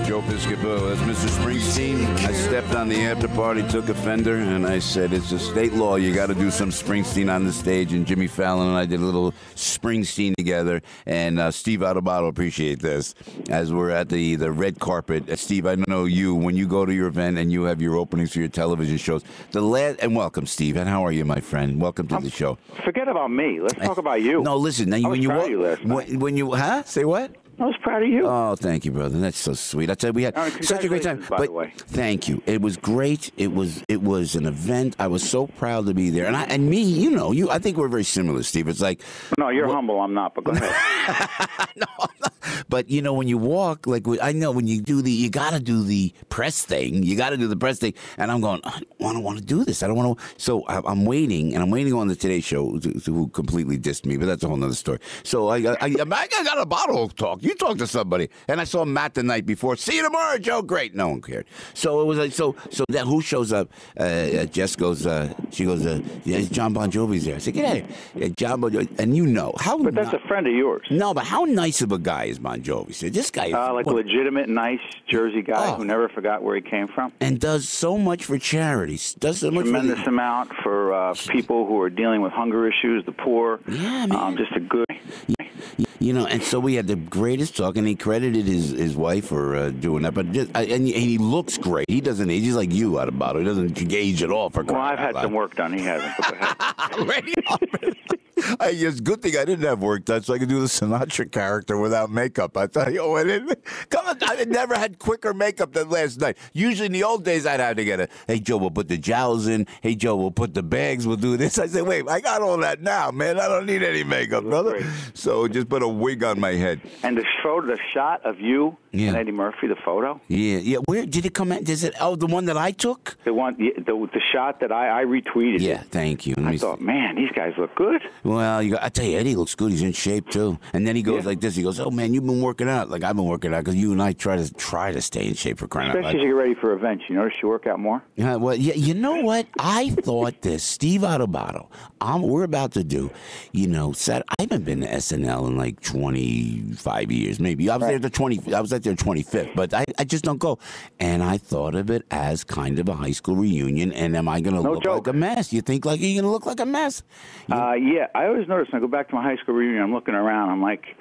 Joe Piscopo, that's Mr. Springsteen. I stepped on the after party, took a fender, and I said, it's a state law. You got to do some Springsteen on the stage. And Jimmy Fallon and I did a little Springsteen together. And Steve Adubato, appreciate this, as we're at the red carpet. Steve, I know you, when you go to your event and you have your openings for your television shows. And welcome, Steve. And how are you, my friend? Welcome to the show. Forget about me. Let's talk about you. No, listen. Now, when you say what? I was proud of you. Oh, thank you, brother. That's so sweet. I tell you, we had such a great time. By the way. Thank you. It was great. It was an event. I was so proud to be there. And me, you. I think we're very similar, Steve. It's like no, you're humble. I'm not. But go ahead. No, I'm not. But when you walk, like I know when you do you got to do the press thing. You got to do the press thing. And I'm going, I don't want to do this. I don't want to. So I'm waiting, and I'm waiting on the Today Show, who completely dissed me. But that's a whole other story. So I got a bottle talk. You talk to somebody, and I saw Matt the night before. See you tomorrow, Joe. Great. No one cared. So it was like so that who shows up? Jess goes. She goes. Yeah, Jon Bon Jovi's there. I said, get out of here, Jon Bon Jovi. And how. But that's a friend of yours. No, but how nice of a guy is Bon Jovi? So this guy, like a legitimate, nice Jersey guy who never forgot where he came from, and does so much for charities. Does so much. Tremendous amount for people who are dealing with hunger issues, the poor. Yeah, man. Just a good. And so we had the greatest talk, and he credited his wife for doing that. But and he looks great. He doesn't age. He's like you, Adubato. He doesn't age at all. Well, I've had some work done. He hasn't. Already. It's a good thing I didn't have work done, so I could do the Sinatra character without makeup. I tell you, I never had quicker makeup than last night. Usually in the old days, I'd have to get hey, Joe, we'll put the jowls in. Hey, Joe, we'll put the bags. We'll do this. I said, wait, I got all that now, man. I don't need any makeup, brother. Great. So just put a wig on my head. And the shot of you and Eddie Murphy, the photo? Yeah. Where did it come in? The one that I took? The one, the shot that I retweeted. Yeah, thank you. I thought, man, these guys look good. Well, I tell you, Eddie looks good. He's in shape too. And then he goes like this. He goes, "Oh man, you've been working out like I've been working out because you and I try to stay in shape for crying out loud." Especially as you get ready for events. You notice you work out more. Yeah. Well, yeah. You know what? I thought this, Steve Adubato. We're about to do. I haven't been to SNL in like 25 years, maybe. I was there I was at their 25th, but I just don't go. And I thought of it as kind of a high school reunion. And am I going to look like a mess? You think like you're going to look like a mess? Yeah. I always notice when I go back to my high school reunion, I'm looking around. I'm like,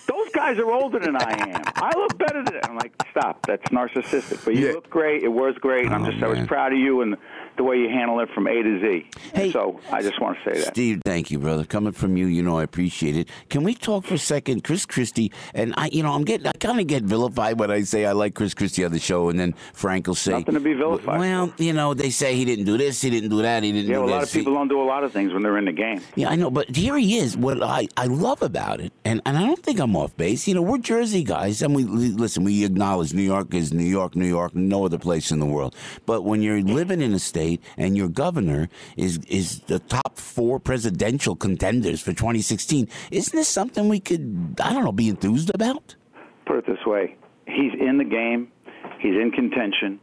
those guys are older than I am. I look better than them. I'm like, stop. That's narcissistic. But you look great. It was great. And I was proud of you and the way you handle it from A to Z. Hey, so I just want to say that. Steve, thank you, brother. Coming from you, I appreciate it. Can we talk for a second? Chris Christie, and I kind of get vilified when I say I like Chris Christie on the show, and then Frank will say... Nothing to be vilified. Well, they say he didn't do this, he didn't do that, he didn't do this. Yeah, a lot of people don't do a lot of things when they're in the game. Yeah, I know, but here he is. What I love about it, and I don't think I'm off base. We're Jersey guys, and we acknowledge New York is New York, no other place in the world. But when you're living in a state and your governor is the top 4 presidential contenders for 2016, isn't this something we could, be enthused about? Put it this way. He's in the game. He's in contention.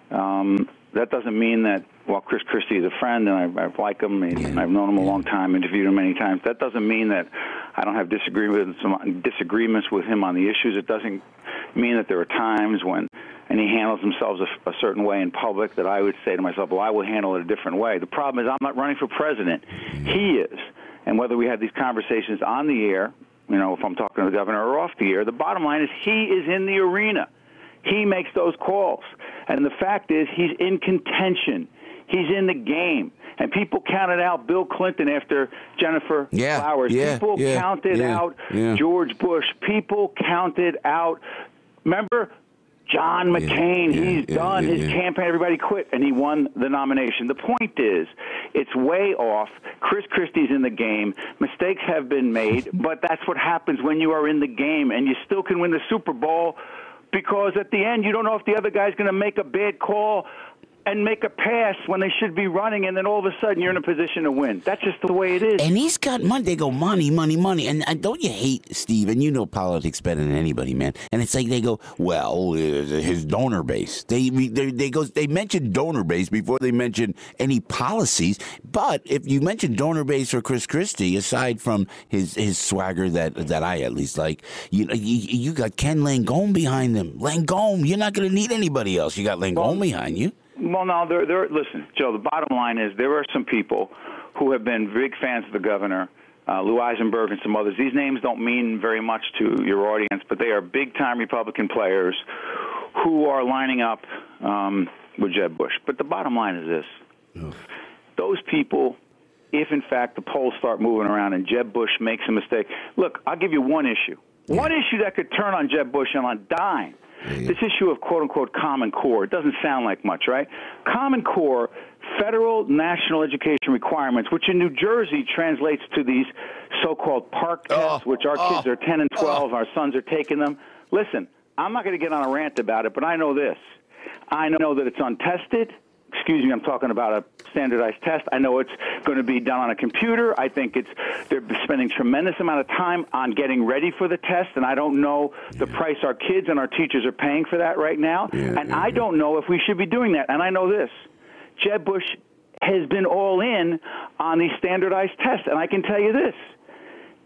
That doesn't mean that, Chris Christie is a friend, and I like him, and I've known him a long time, interviewed him many times. That doesn't mean that I don't have disagreements with him on the issues. It doesn't mean that there are times when, and he handles himself a certain way in public, that I would say to myself, well, I would handle it a different way. The problem is I'm not running for president. He is. And whether we have these conversations on the air, if I'm talking to the governor, or off the air, the bottom line is he is in the arena. He makes those calls. And the fact is he's in contention. He's in the game. And people counted out Bill Clinton after Jennifer Flowers. People counted out George Bush. People counted out, remember, John McCain. He's done his campaign. Everybody quit, and he won the nomination. The point is, it's way off. Chris Christie's in the game. Mistakes have been made, but that's what happens when you are in the game, and you still can win the Super Bowl because at the end, you don't know if the other guy's going to make a bad call. and make a pass when they should be running, and then all of a sudden you're in a position to win. That's just the way it is. And he's got money. They go, money, money, money. And don't you hate, Steve, and you know politics better than anybody, man. And it's like they go, well, his donor base. They mention donor base before they mention any policies. But if you mention donor base for Chris Christie, aside from his swagger that I at least like, you got Ken Langone behind him. Langone, you're not going to need anybody else. You got Langone behind you. Well, no, listen, Joe, the bottom line is there are some people who have been big fans of the governor, Lou Eisenberg and some others. These names don't mean very much to your audience, but they are big-time Republican players who are lining up with Jeb Bush. But the bottom line is this. Oh. Those people, if, in fact, the polls start moving around and Jeb Bush makes a mistake. Look, I'll give you one issue. Yeah. One issue that could turn on Jeb Bush and on a dime. Yeah. This issue of quote-unquote Common Core. It doesn't sound like much, right? Common Core, federal national education requirements, which in New Jersey translates to these so-called park tests, which our kids are 10 and 12. Our sons are taking them. Listen, I'm not going to get on a rant about it, but I know this. I know that it's untested. Excuse me, I'm talking about a standardized test. I know it's going to be done on a computer. I think they're spending tremendous amount of time on getting ready for the test, and I don't know the price our kids and our teachers are paying for that right now. I don't know if we should be doing that. And I know this. Jeb Bush has been all in on these standardized tests, and I can tell you this.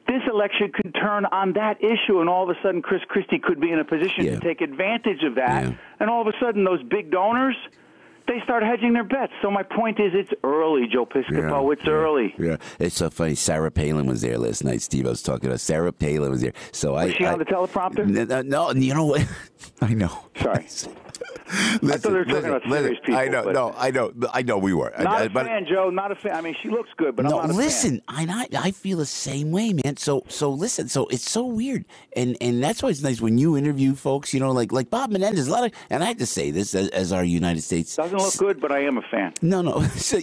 This election could turn on that issue, and all of a sudden Chris Christie could be in a position to take advantage of that, and all of a sudden those big donors, they start hedging their bets. So my point is, it's early, Joe Piscopo. It's early. Yeah, it's so funny. Sarah Palin was there last night. Steve, I was talking to Sarah Palin was there. So was she on the teleprompter? No, you know what? I know. Sorry. I thought they were talking about serious people. I know. No, I know. We were. Not a fan, Joe. Not a fan. I mean, she looks good, but I'm not a fan. Listen, I feel the same way, man. So listen. So it's so weird, and that's why it's nice when you interview folks. You know, like Bob Menendez. And I have to say this as our United States doesn't look good, but I am a fan. No. So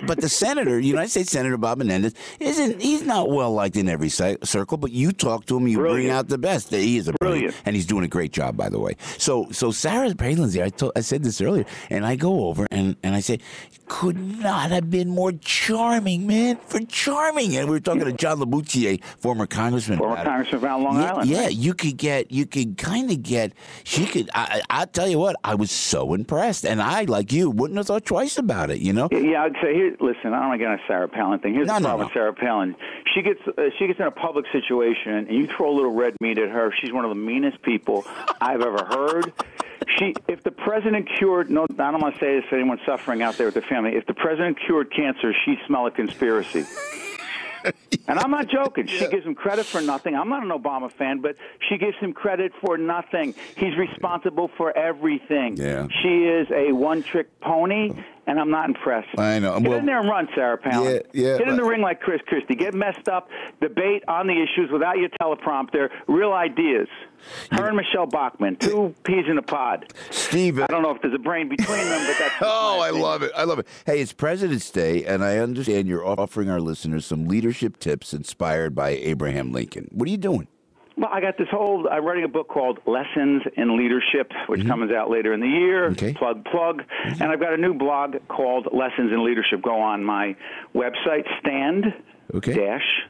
but the senator, United States Senator Bob Menendez, he's not well liked in every circle. But you talk to him, you bring out the best. He is brilliant, and he's doing a great job, by the way. So Sarah Palin's there. I said this earlier, and I go over and I say, could not have been more charming, man, charming. And we were talking to John LaBouche, former congressman. Former congressman from Long Island. Yeah, right? I'll tell you what, I was so impressed, and I, like you, wouldn't have thought twice about it, you know? Yeah, I'd say, listen, I don't want to get on a Sarah Palin thing. Here's the problem with Sarah Palin. She gets in a public situation, and you throw a little red meat at her. She's one of the meanest people I've ever heard. If the president cured, no, I don't want to say this to anyone suffering out there with their family. If the president cured cancer, she'd smell a conspiracy. And I'm not joking. She gives him credit for nothing. I'm not an Obama fan, but she gives him credit for nothing. He's responsible for everything. Yeah. She is a one-trick pony, and I'm not impressed. I know. Get in there and run, Sarah Palin. Get in the ring like Chris Christie. Get messed up, debate on the issues without your teleprompter, real ideas. Her and Michelle Bachmann, two peas in a pod. Steve, I don't know if there's a brain between them, but that's I love it. I love it. Hey, it's President's Day, and I understand you're offering our listeners some leadership tips inspired by Abraham Lincoln. What are you doing? Well, I'm writing a book called Lessons in Leadership, which comes out later in the year. Okay. Plug. And I've got a new blog called Lessons in Leadership. Go on my website,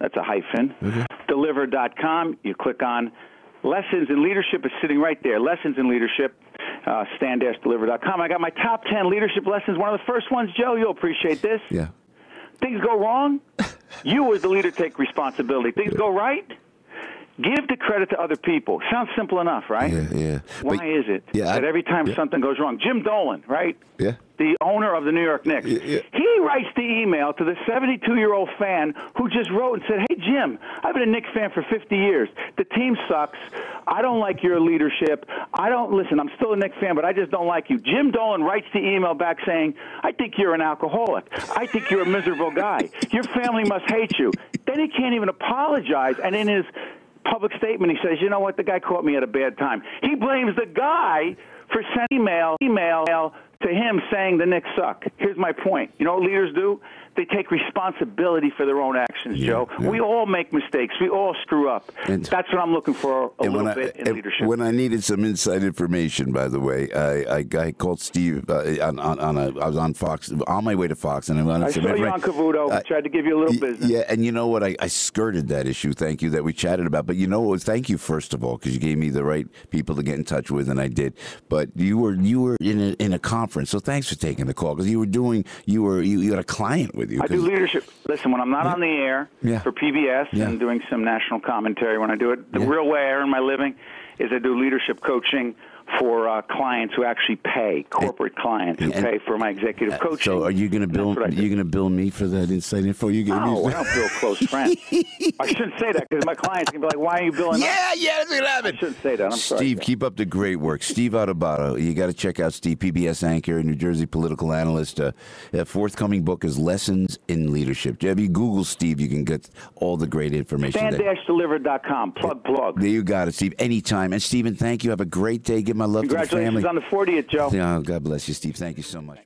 that's a hyphen, deliver.com. You click on Lessons in Leadership. Is sitting right there. Lessons in Leadership, stand-deliver.com. I got my top 10 leadership lessons. One of the first ones, Joe, you'll appreciate this. Yeah. Things go wrong, you as the leader take responsibility. Things go right, give the credit to other people. Sounds simple enough, right? Yeah. Why is it that every time something goes wrong, Jim Dolan, right? Yeah. The owner of the New York Knicks, he writes the email to the 72-year-old fan who just wrote and said, hey, Jim, I've been a Knicks fan for 50 years. The team sucks. I don't like your leadership. Listen, I'm still a Knicks fan, but I just don't like you. Jim Dolan writes the email back saying, I think you're an alcoholic. I think you're a miserable guy. Your family must hate you. Then he can't even apologize. And in his public statement, he says, you know what, the guy caught me at a bad time. He blames the guy for sending email to him saying the Knicks suck. Here's my point. You know what leaders do? they take responsibility for their own actions, Joe. Yeah. We all make mistakes. We all screw up. That's what I'm looking for a little bit in leadership. When I needed some inside information, by the way, I called Steve I was on Fox, on my way to Fox, and I saw you on Cavuto. Tried to give you a little business. Yeah, and you know what? I skirted that issue. Thank you that we chatted about. But you know what? Thank you first of all, because you gave me the right people to get in touch with, and I did. But you were in a conference, so thanks for taking the call, because you had a client with you. I do leadership. Listen, when I'm not on the air for PBS and doing some national commentary, when I do it, the real way I earn my living is I do leadership coaching for clients who actually pay, corporate clients who pay for my executive coaching. So are you going to bill? Are you going to bill me for that inside info you gave me? No, I don't bill close friends. I shouldn't say that, because my clients can be like, "Why are you billing?" Yeah, that's going to happen. I shouldn't say that. I'm sorry. Steve, keep up the great work. Steve Adubato, you got to check out Steve, PBS anchor, New Jersey political analyst. Forthcoming book is Lessons in Leadership. If you Google Steve, you can get all the great information. Stand-delivered.com. Plug. There you got it, Steve. Anytime. And Stephen, thank you. Have a great day. Give my love to the family. Congratulations on the 40th, Joe. Yeah, God bless you, Steve. Thank you so much.